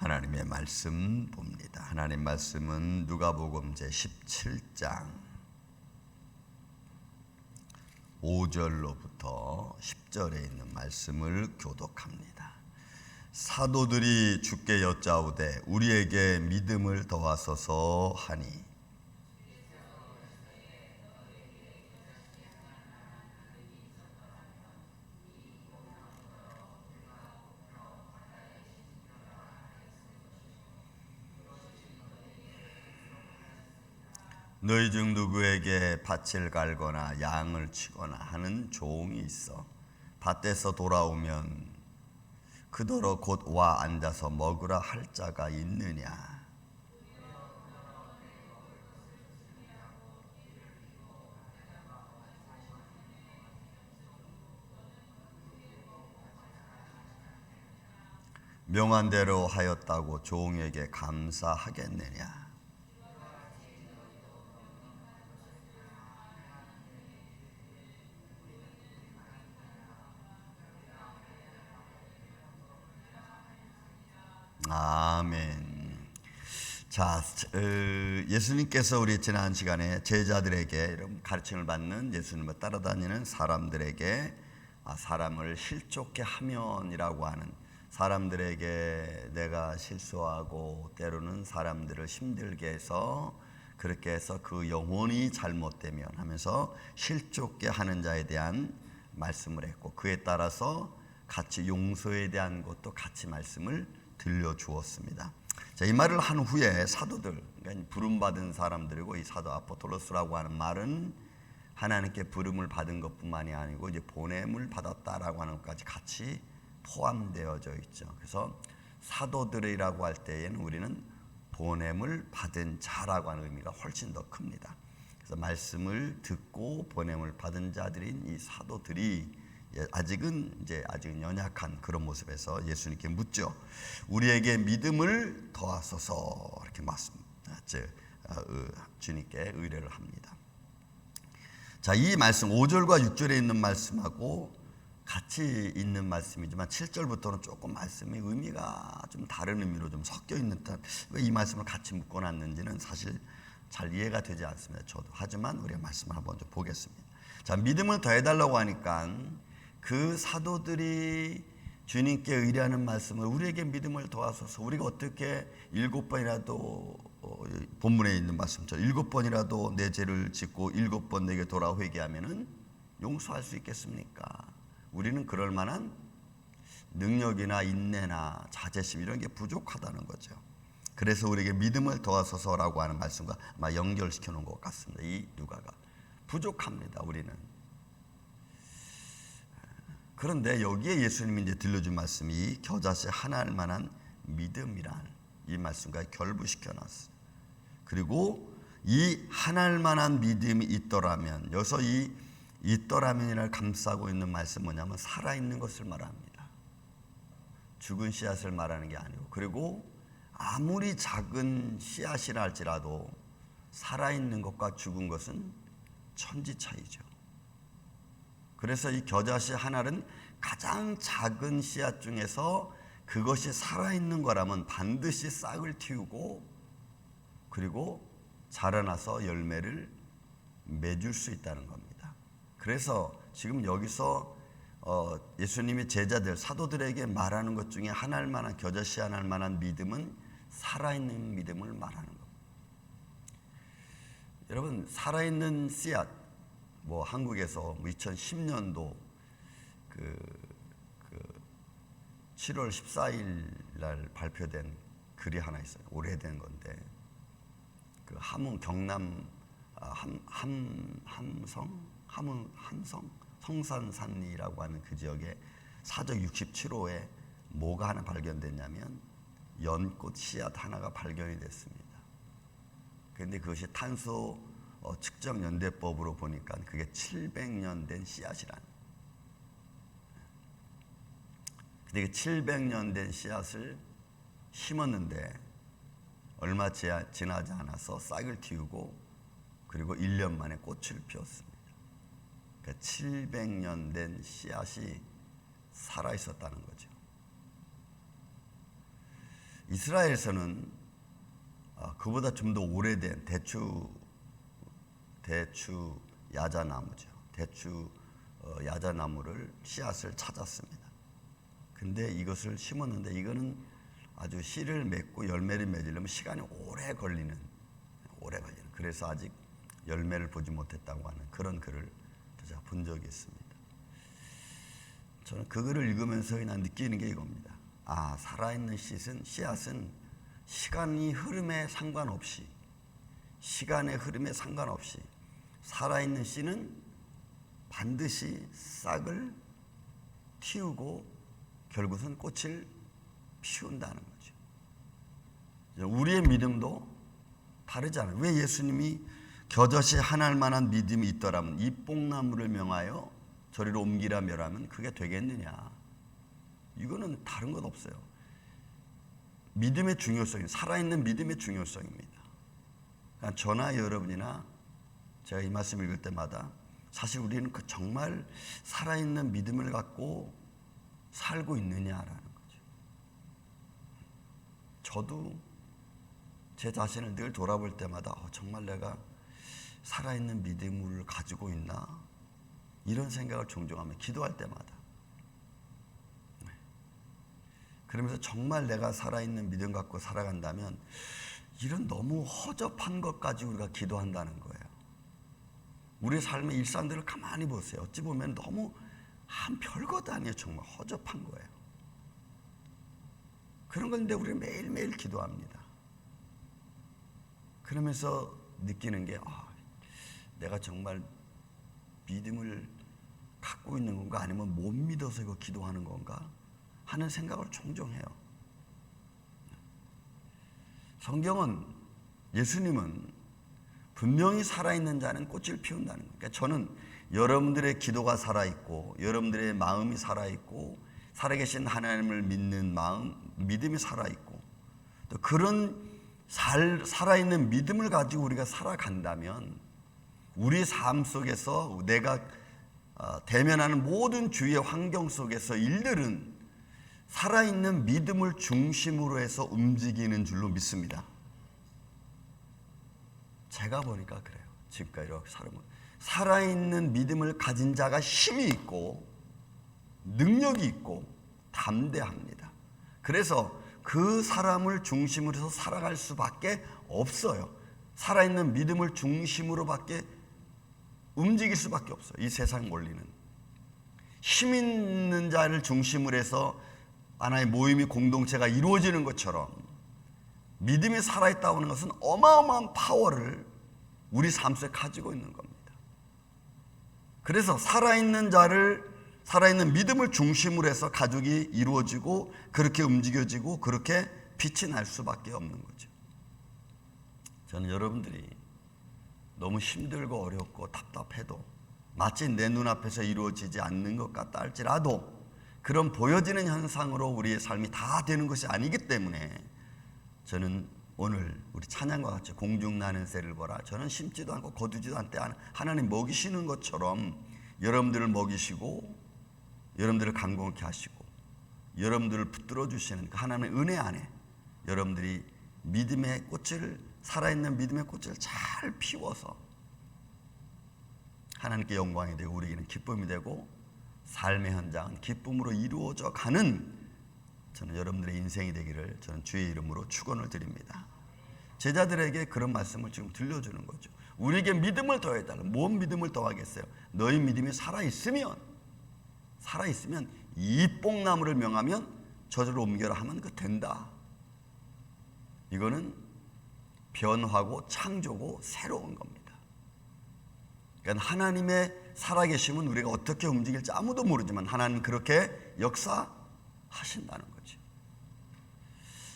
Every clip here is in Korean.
하나님의 말씀 봅니다. 하나님 말씀은 누가복음 제17장 5절로부터 10절에 있는 말씀을 교독합니다. 사도들이 주께 여짜오되 우리에게 믿음을 더하소서 하니 너희 중 누구에게 밭을 갈거나 양을 치거나 하는 종이 있어 밭에서 돌아오면 그더러 곧 와 앉아서 먹으라 할 자가 있느냐. 명한 대로 하였다고 종에게 감사하겠느냐. 아멘. 자, 예수님께서 우리 지난 시간에 제자들에게 이런 가르침을 받는 예수님을 따라다니는 사람들에게 사람을 실족케 하면이라고 하는, 사람들에게 내가 실수하고 때로는 사람들을 힘들게 해서 그렇게 해서 그 영혼이 잘못되면 하면서 실족케 하는 자에 대한 말씀을 했고, 그에 따라서 같이 용서에 대한 것도 같이 말씀을 들려주었습니다. 자, 이 말을 한 후에 사도들, 그러니까 부름받은 사람들이고, 이 사도 아포톨로스라고 하는 말은 하나님께 부름을 받은 것뿐만이 아니고 이제 보냄을 받았다라고 하는 것까지 같이 포함되어져 있죠. 그래서 사도들이라고 할 때에는 우리는 보냄을 받은 자라고 하는 의미가 훨씬 더 큽니다. 그래서 말씀을 듣고 보냄을 받은 자들인 이 사도들이 아직은 연약한 그런 모습에서 예수님께 묻죠. 우리에게 믿음을 더하소서, 이렇게 주님께 의뢰를 합니다. 자, 이 말씀 5절과 6절에 있는 말씀하고 같이 있는 말씀이지만 7절부터는 조금 말씀의 의미가 좀 다른 의미로 좀 섞여 있는 듯한, 왜 이 말씀을 같이 묶어놨는지는 사실 잘 이해가 되지 않습니다. 저도. 하지만 우리가 말씀을 한번 좀 보겠습니다. 자, 믿음을 더해달라고 하니까 그 사도들이 주님께 의뢰하는 말씀을 우리에게 믿음을 더하소서, 우리가 어떻게 7번이라도 본문에 있는 말씀처럼 7번이라도 내 죄를 짓고 7번 내게 돌아 회개하면은 용서할 수 있겠습니까? 우리는 그럴 만한 능력이나 인내나 자제심 이런 게 부족하다는 거죠. 그래서 우리에게 믿음을 더하소서라고 하는 말씀과 아마 연결시켜 놓은 것 같습니다. 이 누가가 부족합니다. 우리는. 그런데 여기에 예수님이 이제 들려준 말씀이 겨자씨 하나일 만한 믿음이란 이 말씀과 결부시켜 놨어요. 그리고 이 하나일 만한 믿음이 있더라면, 여기서 이 있더라면이라를 감싸고 있는 말씀 뭐냐면 살아있는 것을 말합니다. 죽은 씨앗을 말하는 게 아니고, 그리고 아무리 작은 씨앗이라 할지라도 살아있는 것과 죽은 것은 천지 차이죠. 그래서 이 겨자씨 하나는 가장 작은 씨앗 중에서 그것이 살아있는 거라면 반드시 싹을 틔우고 그리고 자라나서 열매를 맺을 수 있다는 겁니다. 그래서 지금 여기서 예수님이 제자들, 사도들에게 말하는 것 중에 하나일 만한, 겨자씨 하나일 만한 믿음은 살아있는 믿음을 말하는 겁니다. 여러분, 살아있는 씨앗, 한국에서 2010년도 7월 14일 날 발표된 글이 하나 있어요. 오래된 건데, 그 함흥 경남 함성 성산산리라고 하는 그 지역에 사적 67호에 뭐가 하나 발견됐냐면 연꽃 씨앗 하나가 발견이 됐습니다. 그런데 그것이 탄소 측정 연대법으로 보니까 그게 700년 된 씨앗이라는. 근데 그 700년 된 씨앗을 심었는데 얼마 지나지 않아서 싹을 틔우고 그리고 1년 만에 꽃을 피웠습니다. 그러니까 700년 된 씨앗이 살아 있었다는 거죠. 이스라엘에서는 그보다 좀 더 오래된 대추 야자나무죠. 대추 야자나무를 씨앗을 찾았습니다. 근데 이것을 심었는데 이거는 아주 씨를 맺고 열매를 맺으려면 시간이 오래 걸리는. 그래서 아직 열매를 보지 못했다고 하는 그런 글을 제가 본 적이 있습니다. 저는 그 글을 읽으면서 그냥 느끼는 게 이겁니다. 살아있는 씨앗은 시간의 흐름에 상관없이 살아있는 씨는 반드시 싹을 틔우고 결국은 꽃을 피운다는 거죠. 우리의 믿음도 다르잖아요. 왜 예수님이 겨자씨 하나일 만한 믿음이 있더라면 이 뽕나무를 명하여 저리로 옮기라 멸하면 그게 되겠느냐. 이거는 다른 것 없어요. 믿음의 중요성이, 살아있는 믿음의 중요성입니다. 그러니까 저나 여러분이나 제가 이 말씀 읽을 때마다 사실 우리는 정말 살아있는 믿음을 갖고 살고 있느냐라는 거죠. 저도 제 자신을 늘 돌아볼 때마다 정말 내가 살아있는 믿음을 가지고 있나? 이런 생각을 종종 하며 기도할 때마다. 그러면서 정말 내가 살아있는 믿음 갖고 살아간다면 이런 너무 허접한 것까지 우리가 기도한다는 거예요. 우리의 삶의 일상들을 가만히 보세요. 어찌 보면 너무 한 별것 아니에요. 정말 허접한 거예요. 그런 건데 우리는 매일매일 기도합니다. 그러면서 느끼는 게 내가 정말 믿음을 갖고 있는 건가 아니면 못 믿어서 이거 기도하는 건가 하는 생각을 종종 해요. 성경은 예수님은 분명히 살아있는 자는 꽃을 피운다는 거예요. 그러니까 저는 여러분들의 기도가 살아있고 여러분들의 마음이 살아있고 살아계신 하나님을 믿는 마음, 믿음이 살아있고 또 그런 살아있는 믿음을 가지고 우리가 살아간다면 우리 삶 속에서 내가 대면하는 모든 주위의 환경 속에서 일들은 살아있는 믿음을 중심으로 해서 움직이는 줄로 믿습니다. 제가 보니까 그래요. 지금까지 이렇게 살아있는 믿음을 가진 자가 힘이 있고 능력이 있고 담대합니다. 그래서 그 사람을 중심으로 해서 살아갈 수밖에 없어요. 살아있는 믿음을 중심으로밖에 움직일 수밖에 없어요. 이 세상 원리는 힘 있는 자를 중심으로 해서 하나의 모임이 공동체가 이루어지는 것처럼 믿음이 살아있다고 하는 것은 어마어마한 파워를 우리 삶 속에 가지고 있는 겁니다. 그래서 살아있는 믿음을 중심으로 해서 가족이 이루어지고 그렇게 움직여지고 그렇게 빛이 날 수밖에 없는 거죠. 저는 여러분들이 너무 힘들고 어렵고 답답해도 마치 내 눈앞에서 이루어지지 않는 것 같다 할지라도 그런 보여지는 현상으로 우리의 삶이 다 되는 것이 아니기 때문에 저는 오늘 우리 찬양과 같이 공중나는 새를 보라. 저는 심지도 않고 거두지도 않되 하나님 먹이시는 것처럼 여러분들을 먹이시고 여러분들을 강건케 하시고 여러분들을 붙들어 주시는 그 하나님의 은혜 안에 여러분들이 믿음의 꽃을 살아있는 믿음의 꽃을 잘 피워서 하나님께 영광이 되고 우리에게는 기쁨이 되고 삶의 현장은 기쁨으로 이루어져 가는 저는 여러분들의 인생이 되기를 저는 주의 이름으로 축원을 드립니다. 제자들에게 그런 말씀을 지금 들려주는 거죠. 우리에게 믿음을 더해달라. 뭔 믿음을 더하겠어요? 너희 믿음이 살아있으면 이 뽕나무를 명하면 저절로 옮겨라 하면 그 된다. 이거는 변화고 창조고 새로운 겁니다. 그러니까 하나님의 살아계심은 우리가 어떻게 움직일지 아무도 모르지만 하나님은 그렇게 역사하신다는 거죠.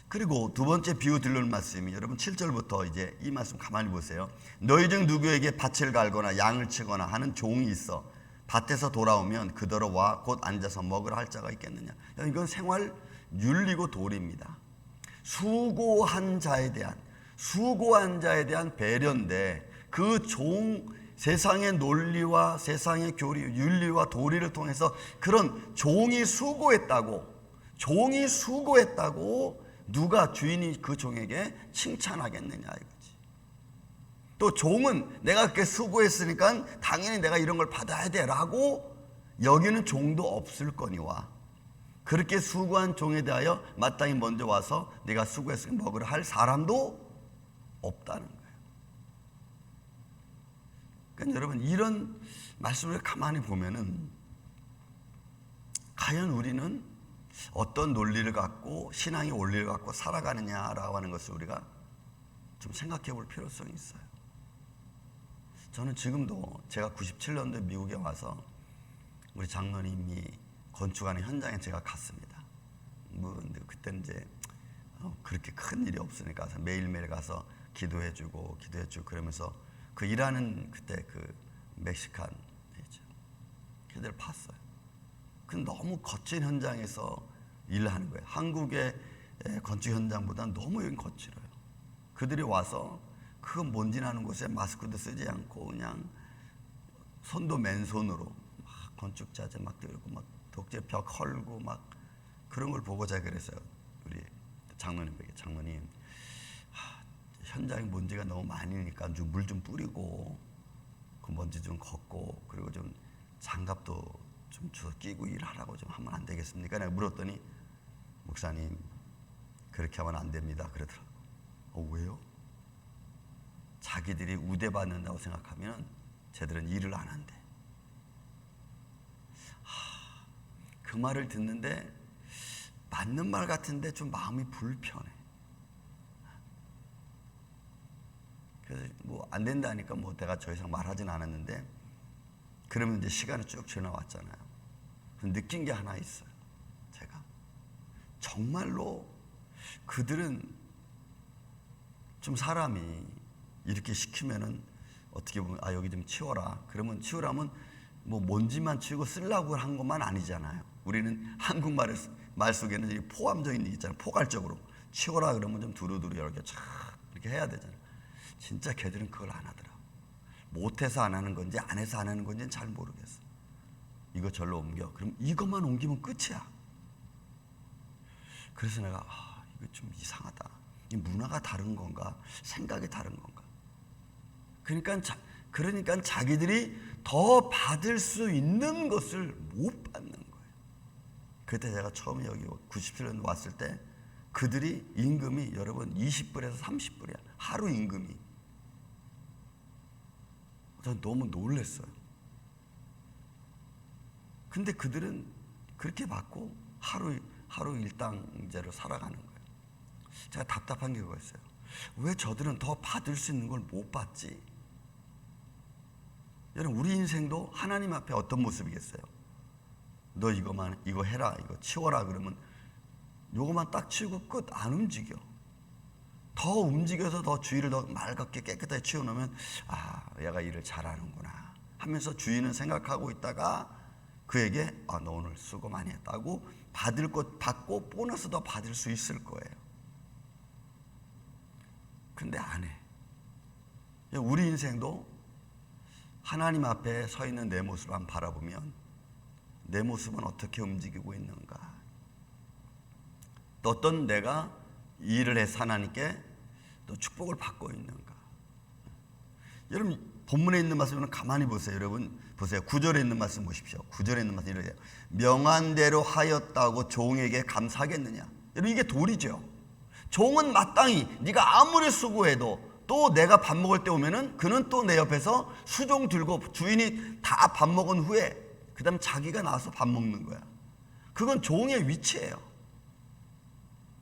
그리고 두 번째 비유 들려는 말씀이 여러분 7절부터 이제 이 말씀 가만히 보세요. 너희 중 누구에게 밭을 갈거나 양을 치거나 하는 종이 있어 밭에서 돌아오면 그더러 와 곧 앉아서 먹으라 할 자가 있겠느냐. 이건 생활 윤리고 도리입니다. 수고한 자에 대한 배려인데 그 세상의 논리와 세상의 교리, 윤리와 도리를 통해서 그런 종이 수고했다고 누가 주인이 그 종에게 칭찬하겠느냐 이거지. 또 종은 내가 그렇게 수고했으니까 당연히 내가 이런 걸 받아야 돼라고 여기는 종도 없을 거니와 그렇게 수고한 종에 대하여 마땅히 먼저 와서 내가 수고했으니까 먹으라 할 사람도 없다는 거예요. 그러니까 여러분 이런 말씀을 가만히 보면은 과연 우리는 어떤 논리를 갖고 신앙의 원리를 갖고 살아가느냐라고 하는 것을 우리가 좀 생각해 볼 필요성이 있어요. 저는 지금도 제가 97년도에 미국에 와서 우리 장로님이 건축하는 현장에 제가 갔습니다. 근데 그때는 이제 그렇게 큰 일이 없으니까 매일매일 가서 기도해주고 그러면서 그 일하는 그때 그 멕시칸 걔들 봤어요. 그 너무 거친 현장에서 일을 하는 거예요. 한국의 건축 현장보다 너무 여긴 거칠어요. 그들이 와서 그 먼지 나는 곳에 마스크도 쓰지 않고 그냥 손도 맨손으로 막 건축자재 막 들고 막 독재 벽 헐고 막 그런 걸 보고 제가 그랬어요. 우리 장로님에게 장로님 현장에 먼지가 너무 많으니까 좀 물 좀 뿌리고 그 먼지 좀 걷고 그리고 좀 장갑도 좀 끼고 일하라고 좀 하면 안 되겠습니까? 내가 물었더니 목사님 그렇게 하면 안 됩니다 그러더라고요. 왜요? 자기들이 우대받는다고 생각하면 쟤들은 일을 안 한대. 그 말을 듣는데 맞는 말 같은데 좀 마음이 불편해. 그래서 뭐 안 된다니까 뭐 내가 더 이상 말하진 않았는데 그러면 이제 시간이 쭉 지나왔잖아요. 느낀 게 하나 있어요. 제가 정말로 그들은 좀 사람이 이렇게 시키면은 어떻게 보면 여기 좀 치워라. 그러면 치우라면 뭐 먼지만 치우고 쓰려고 한 것만 아니잖아요. 우리는 한국말 속에는 포함적인 게 있잖아요. 포괄적으로 치워라 그러면 좀 두루두루 이렇게 쫙 이렇게 해야 되잖아요. 진짜 걔들은 그걸 안 하더라. 못해서 안 하는 건지 안 해서 안 하는 건지는 잘 모르겠어. 이거 절로 옮겨. 그럼 이것만 옮기면 끝이야. 그래서 내가 이거 좀 이상하다. 이 문화가 다른 건가? 생각이 다른 건가? 그러니까 자기들이 더 받을 수 있는 것을 못 받는 거예요. 그때 제가 처음에 여기 97년 왔을 때 그들이 임금이 여러분 20불에서 30불이야. 하루 임금이. 전 너무 놀랐어요. 근데 그들은 그렇게 받고 하루 일당제로 살아가는 거예요. 제가 답답한 게 그거였어요. 왜 저들은 더 받을 수 있는 걸 못 받지? 여러분 우리 인생도 하나님 앞에 어떤 모습이겠어요? 너 이거 해라, 이거 치워라 그러면 요거만 딱 치우고 끝. 안 움직여. 더 움직여서 더 주위를 더 맑게 깨끗하게 치워놓으면 얘가 일을 잘하는구나 하면서 주인은 생각하고 있다가 그에게 너 오늘 수고 많이 했다고 받을 것 받고 보너스 더 받을 수 있을 거예요. 근데 안 해. 우리 인생도 하나님 앞에 서 있는 내 모습을 한번 바라보면 내 모습은 어떻게 움직이고 있는가? 또 어떤 내가 일을 해서 하나님께 또 축복을 받고 있는가? 여러분 본문에 있는 말씀은 가만히 보세요. 여러분 보세요. 9절에 있는 말씀 보십시오. 9절에 있는 말씀 이래요. 명한 대로 하였다고 종에게 감사하겠느냐? 여러분 이게 도리죠. 종은 마땅히 네가 아무리 수고해도 또 내가 밥 먹을 때 오면은 그는 또 내 옆에서 수종 들고 주인이 다 밥 먹은 후에 그 다음 자기가 나와서 밥 먹는 거야. 그건 종의 위치예요.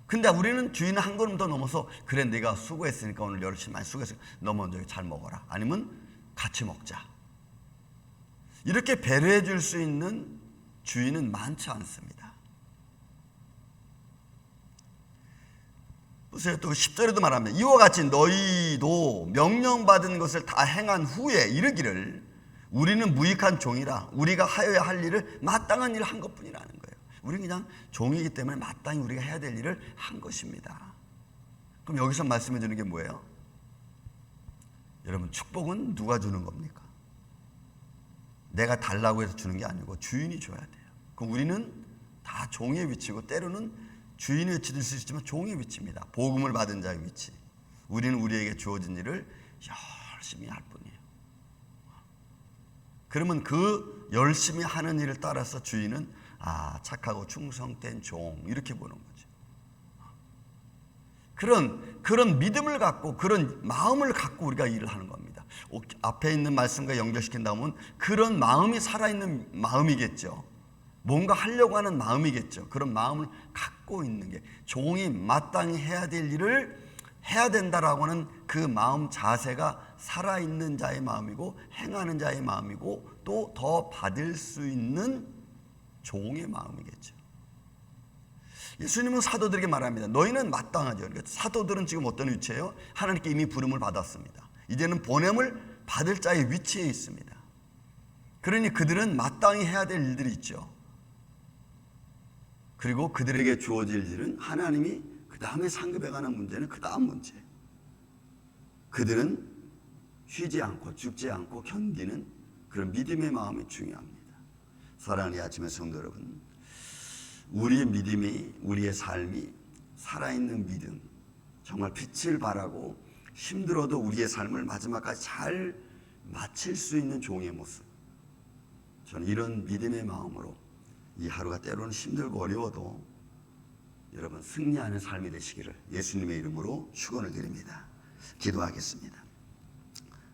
근데 우리는 주인은 한 걸음 더 넘어서 그래 내가 수고했으니까 오늘 열심히 많이 수고했으니까 너 먼저 잘 먹어라. 아니면 같이 먹자. 이렇게 배려해 줄 수 있는 주인은 많지 않습니다. 보세요. 또 10절에도 말합니다. 이와 같이 너희도 명령받은 것을 다 행한 후에 이르기를 우리는 무익한 종이라 우리가 하여야 할 일을 마땅한 일을 한 것뿐이라는 거예요. 우리는 그냥 종이기 때문에 마땅히 우리가 해야 될 일을 한 것입니다. 그럼 여기서 말씀해 주는 게 뭐예요? 여러분 축복은 누가 주는 겁니까? 내가 달라고 해서 주는 게 아니고 주인이 줘야 돼요. 그럼 우리는 다 종의 위치고 때로는 주인의 위치도 있을 수 있지만 종의 위치입니다. 복음을 받은 자의 위치. 우리는 우리에게 주어진 일을 열심히 할 뿐이에요. 그러면 그 열심히 하는 일을 따라서 주인은 착하고 충성된 종 이렇게 보는 거죠. 그런 믿음을 갖고 그런 마음을 갖고 우리가 일을 하는 겁니다. 앞에 있는 말씀과 연결시킨다면 그런 마음이 살아있는 마음이겠죠. 뭔가 하려고 하는 마음이겠죠. 그런 마음을 갖고 있는 게 종이 마땅히 해야 될 일을 해야 된다라고 하는 그 마음 자세가 살아있는 자의 마음이고 행하는 자의 마음이고 또 더 받을 수 있는 종의 마음이겠죠. 예수님은 사도들에게 말합니다. 너희는 마땅하죠. 그러니까 사도들은 지금 어떤 위치예요? 하나님께 이미 부름을 받았습니다. 이제는 보냄을 받을 자의 위치에 있습니다. 그러니 그들은 마땅히 해야 될 일들이 있죠. 그리고 그들에게 주어질 일은 하나님이 그 다음에 상급해가는 문제는 그 다음 문제. 그들은 쉬지 않고 죽지 않고 견디는 그런 믿음의 마음이 중요합니다. 사랑하는 이 아침의 성도 여러분, 우리의 믿음이, 우리의 삶이 살아있는 믿음, 정말 빛을 발하고 힘들어도 우리의 삶을 마지막까지 잘 마칠 수 있는 종의 모습, 저는 이런 믿음의 마음으로 이 하루가 때로는 힘들고 어려워도 여러분 승리하는 삶이 되시기를 예수님의 이름으로 축원을 드립니다. 기도하겠습니다.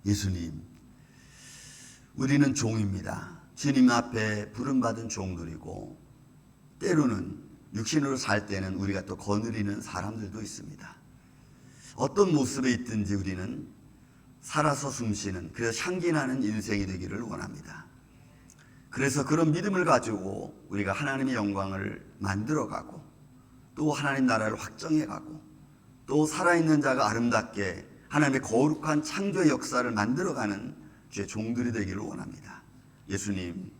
예수님, 우리는 종입니다. 주님 앞에 부름받은 종들이고 때로는 육신으로 살 때는 우리가 또 거느리는 사람들도 있습니다. 어떤 모습에 있든지 우리는 살아서 숨쉬는, 그래서 향기나는 인생이 되기를 원합니다. 그래서 그런 믿음을 가지고 우리가 하나님의 영광을 만들어가고 또 하나님 나라를 확정해가고 또 살아있는 자가 아름답게 하나님의 거룩한 창조의 역사를 만들어가는 주의 종들이 되기를 원합니다. 예수님,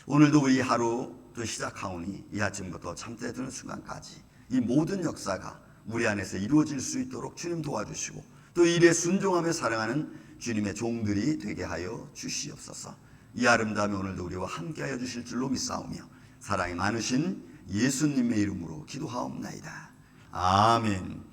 오늘도 우리 하루 또 시작하오니 이 아침부터 참때 드는 순간까지 이 모든 역사가 우리 안에서 이루어질 수 있도록 주님 도와주시고 또 일에 순종하며 사랑하는 주님의 종들이 되게 하여 주시옵소서. 이 아름다움이 오늘도 우리와 함께하여 주실 줄로 믿사오며 사랑이 많으신 예수님의 이름으로 기도하옵나이다. 아멘.